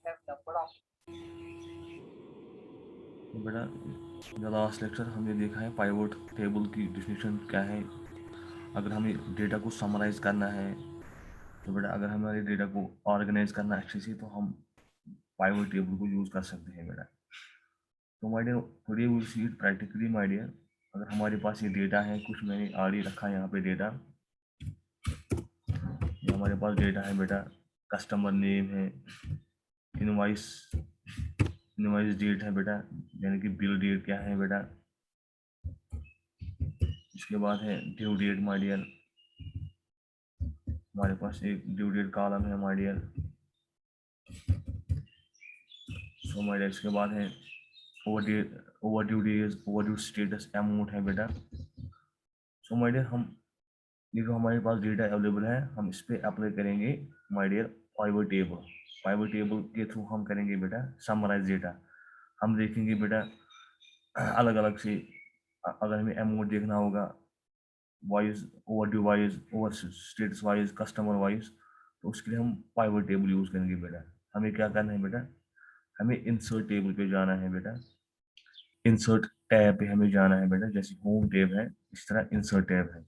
तो बेटा the last lecture हमने देखा है पाइवट टेबल की डिफिनीशन क्या है। अगर हमें डेटा को समराइज करना है तो बेटा अगर हमारे डेटा को ऑर्गेनाइज करना अच्छे से तो हम पाइवट टेबल को यूज़ कर सकते हैं बेटा। तो my dear today we will see it practically my dear. अगर हमारे पास ये डेटा है, कुछ मैंने ऑलरेडी रखा है यहाँ पे डेटा। ये हमारे पास डेटा है बेटा, कस्टमर नेम है, इनवाइस इनवाइस डेट है बेटा, यानी कि बिल डेट क्या है बेटा। इसके बाद है ड्यू डेट माय डियर, हमारे पास एक ड्यू डेट कॉलम है my dear. So my dear इसके बाद है ओवर ड्यू स्टेटस अमाउंट है बेटा। सो माय डियर हम ये जो हमारे पास डेटा अवेलेबल है हम इस पर अप्लाई करेंगे माय डियर पाइवट टेबल के थ्रू हम करेंगे बेटा समराइज डेटा। हम देखेंगे बेटा अलग अलग से, अगर हमें अमाउंट देखना होगा wise, over due wise, over status wise, customer wise, तो उसके लिए हम पाइवट टेबल यूज करेंगे बेटा। हमें क्या करना है बेटा, हमें इंसर्ट टेबल पे जाना है बेटा। इंसर्ट टैब पे हमें जाना है बेटा, जैसे होम टैब है इस तरह इंसर्ट टैब है।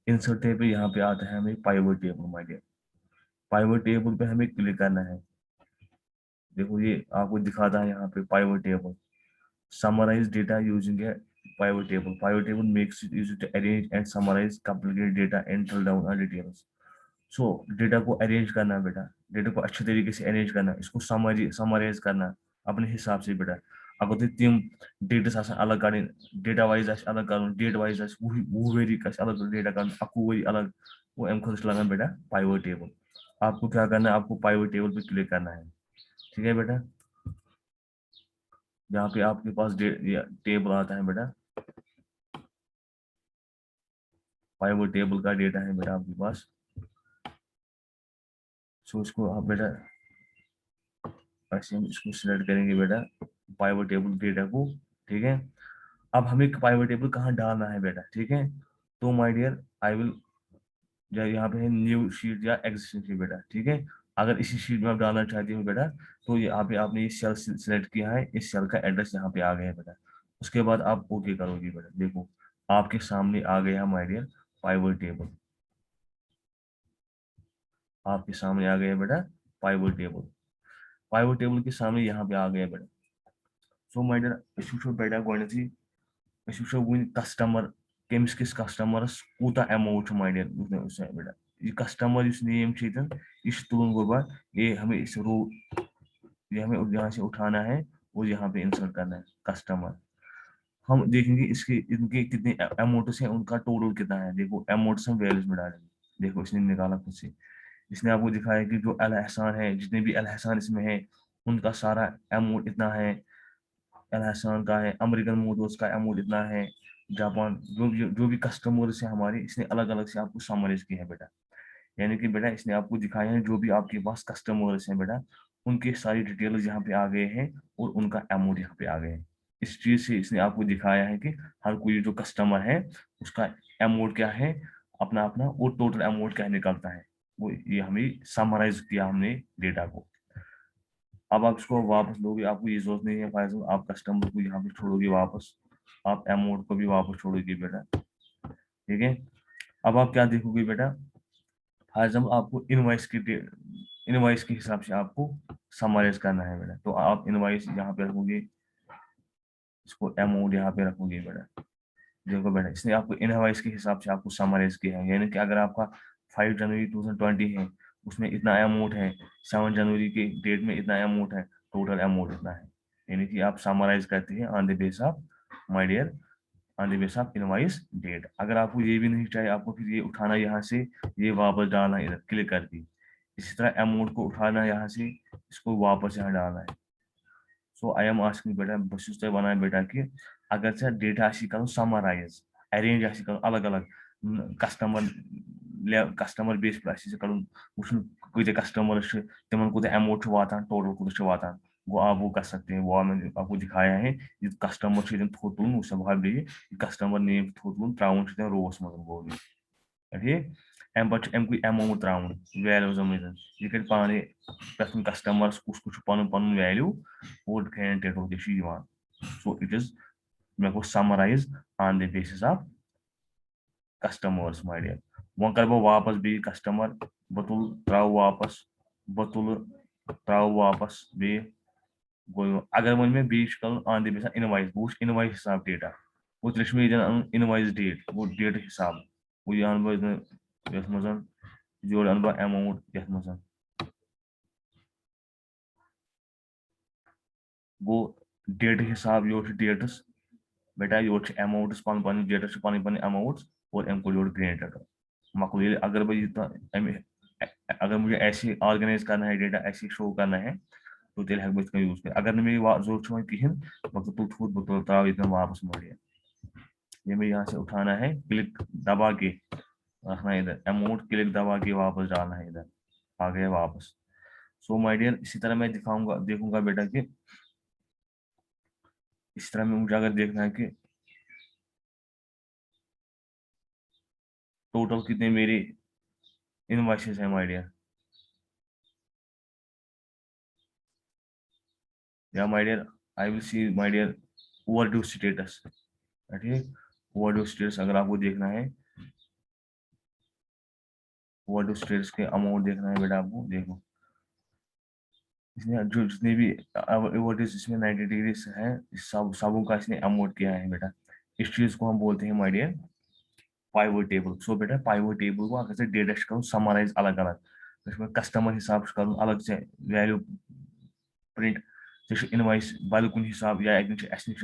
इंसर्ट टैब पे यहाँ पे आता है हमें pivot table my dear. Pivot table पे हमें क्लिक करना है। देखो ये आपको दिखाता है यहाँ पे pivot table, summarize data using a pivot table. Pivot table makes it easy to arrange and summarize complicated data and drill down on details. So data को अरेंज करना है बेटा, डेटा को अच्छे तरीके से अरेंज करना, इसको समराइज करना अपने हिसाब से बेटा। अगर तुम डेटा अलग कर, डेटा वाइज अलग कर, डेट वाइज वो वेरी अलग डेटा कर आपको वही अलग, वो एम खुद लगा बेटा पाइवट टेबल। आपको क्या करना है, आपको पाइवट टेबल पे क्लिक करना है, ठीक है बेटा। जहाँ पे आपके पास टेबल आता है बेटा, पाइवट टेबल का डेटा है बेटा आपके पास। सो इसको आप बेटा ऐसे हम इसको सिलेक्ट करेंगे बेटा पाइवट टेबल डेटा को, ठीक है। अब हमें पाइवट टेबल कहाँ डालना है बेटा, ठीक है। तो माय डियर आई विल, यहाँ पे है न्यू शीट या एग्जिस्टिंग शीट बेटा, ठीक है। अगर इसी शीट में आप डालना चाहते हो बेटा तो यहाँ पे आपने ये सेल सिलेक्ट किया है, इस सेल का एड्रेस यहाँ पे आ गया है बेटा। उसके बाद आप ओके करोगे बेटा, देखो आपके सामने आ गया माय डियर पाइवट टेबल, आपके सामने आ गया बेटा पाइवट टेबल। पाइवट टेबल के सामने यहाँ पे आ गया बेटा। सो माय डियर अस वुचो बेटा गोडनेथी, अस वुचो वन कस्टमर केमिस किस कस्टमरस कूता अमाउंट माय डियर बेटा। ये कस्टमर इस नेम चीतन इस तुलन गोबा, ये हमें इस रो, ये हमें यहाँ से उठाना है और यहाँ पे इंसर्ट करना है कस्टमर। हम देखेंगे इसके इनके कितने अमाउंट्स हैं, उनका टोटल कितना है। देखो अमाउंट्स हम वैल्यूज में डालेंगे, देखो इसने निकाला खुद से, इसने आपको दिखाया कि जो अल एहसान है, जितने भी अल एहसान इसमें है उनका सारा अमाउंट इतना है। अल एहसान का है, अमेरिकन मोटर्स का अमाउंट इतना है, जापान जो भी कस्टमर्स है हमारे, इसने अलग अलग से आपको समराइज किया है बेटा। यानी कि बेटा इसने आपको दिखाया है जो भी आपके पास कस्टमर्स हैं बेटा, उनकी सारी डिटेल्स यहाँ पे आ गए हैं और उनका अमाउंट यहाँ पे आ गए हैं। इस चीज से इसने आपको दिखाया है कि हर कोई जो कस्टमर है उसका अमाउंट क्या है, अपना अपना, और टोटल अमाउंट क्या निकलता है, वो ये हमें समराइज किया हमने डेटा को। अब आप इसको वापस लोगे, आपको ये जरूरत नहीं है फायदा, आप कस्टमर को यहाँ पे छोड़ोगे वापस, आप अमाउंट को भी वापस छोड़ोगे बेटा, ठीक है। अब आप क्या देखोगे बेटा, फॉर एग्जाम्पल आपको इनवाइस के हिसाब से आपको समराइज करना है बेटा, तो आप इनवाइस यहाँ पे रखोगे, इसको अमाउंट यहाँ पे रखोगे बेटा। देखो बेटा इसने आपको इनवाइस के हिसाब से आपको समराइज किया है, यानी कि अगर आपका 5 जनवरी 2020 है, उसमें इतना अमाउंट है, 7 जनवरी के डेट में इतना अमाउंट है, टोटल अमाउंट इतना है। यानी कि आप समराइज करते हैं on the base of my dear, on the base of invoice date. अगर आपको ये भी नहीं चाहिए, आपको फिर ये उठाना यहाँ से, ये वापस डालना इधर क्लिक करके, इसी तरह अमाउंट को उठाना यहाँ से, इसको वापस यहाँ डालना है। सो आई एम आस्किंग बेटा, बस तुझे वन बेटा कि अगर से डेटा कर समराइज अरेंज कर अलग अलग कस्टमर बेस पे कर वो कत कस्टमर तिम कूत अमाउंट वातान, टोटल कूत वातान, वो आप वो कर सकते हैं, वो मैंने आपको दिखाया है। ये कस्टमर थो तुन वो सब बे कस्टमर नेम थो तुन त्रावन रोस मज गो ठीक। अमाउंट त्राउन वैल्यूज यह कर पाने पे कस्टमर्स कुछ कुछ पन वैल्यू और grand total so it is may go summarise on the basis of customers my dear वो कर बह वापस बे कस्टमर बह तुल त्राव वापस बह तुल त्राव वापस बे गो अगर वो मे बी कर ऑन द बेसिस इनवाइस बह इनवाइस हिसाब डेटा वो लिख मे इनवाइस डेट वो डेट हिसाब वो ये अन बह ये मज जोड़ अन बह अमाउंट ये मज गो डेट हिसाब यो डेट्स बेटा यो अमाउंट्स पन पन डेट्स पन पन अमाउंट्स और एम को जोड़ ग्रेन डेटा मकल अगर बह अगर मुझे ऐसे ऑर्गेनाइज करना है डेटा ऐसे शो करना है तो तेल हेक बह यूज कर अगर मे जरूरत वो कहें बह तुल थोत बह त्राव ये वापस मोड़िए ये मैं यहाँ से उठाना है क्लिक दबा के रखना है इधर अमाउंट क्लिक दबा के वापस डालना है इधर आ गया वापस सो माय डियर इसी तरह मैं दिखाऊंगा देखूंगा बेटा कि इस तरह में मुझे अगर देखना है कि टोटल कितने मेरे इनवॉइसेस हैं माय डियर या my dear I will see my dear overdue status ठीक ओवरड्यू स्टेटस अगर आपको देखना है ओवरड्यू स्टेटस के अमाउंट देखना है बेटा आपको देखो इसने जो जितने भी ओवरड्यूज इसमें 90 डिग्री है सबों का इसने अमाउंट किया है बेटा इस चीज को हम बोलते हैं my dear pivot table so बेटा पाइवट टेबल को अगर डेटा कर समराइज अलग अलग कस्टमर हिसाब से कर अलग से वैल्यू प्रिंट जैसे इनवाइस बल कुन हिसाब या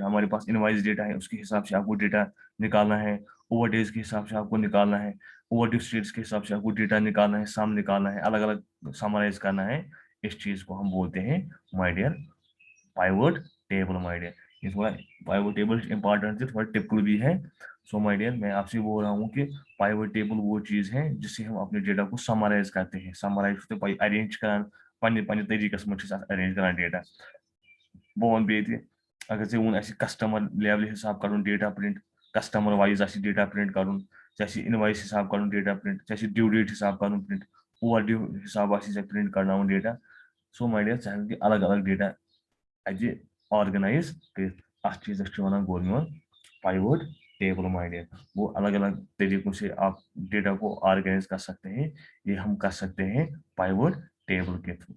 हमारे पास इनवाइस डेटा है उसके हिसाब से आपको डेटा निकालना है ओवरडेज के हिसाब से आपको निकालना है ओवरड्यू स्टेट्स के हिसाब से आपको डेटा निकालना है सम निकालना है अलग अलग समराइज करना है इस चीज को हम बोलते हैं my dear pivot table my dear ये थोड़ा पाइवट टेबल इंपॉर्टेंट है थोड़ा टिपिकल भी है सो माय डियर मैं आपसे बोल रहा हूँ कि पाइवट टेबल वो चीज है जिससे हम अपने डेटा को समराइज करते हैं समराइज तो अरेंज कर पन्ने पन्ने तरीके से अरेंज कर डेटा बह वन बे अगर ऐसे वो कस्टमर लेवल हिसाब कर data print customer wise data print कर इनवाइस हिसाब कर डेटा प्रिंट ड्यू डेट हिसाब कर प्रिंट ओवर ड्यू हिसाब प्रिंट करना डेटा सो माय डियर अलग अलग डेटा अजि ऑर्गेनाइज कर चीज one goal pivot table my dear वो अलग अलग तरीकों से आप डेटा को ऑर्गेनाइज कर सकते हैं ये हम कर सकते हैं पाइवट टेबल के थ्रू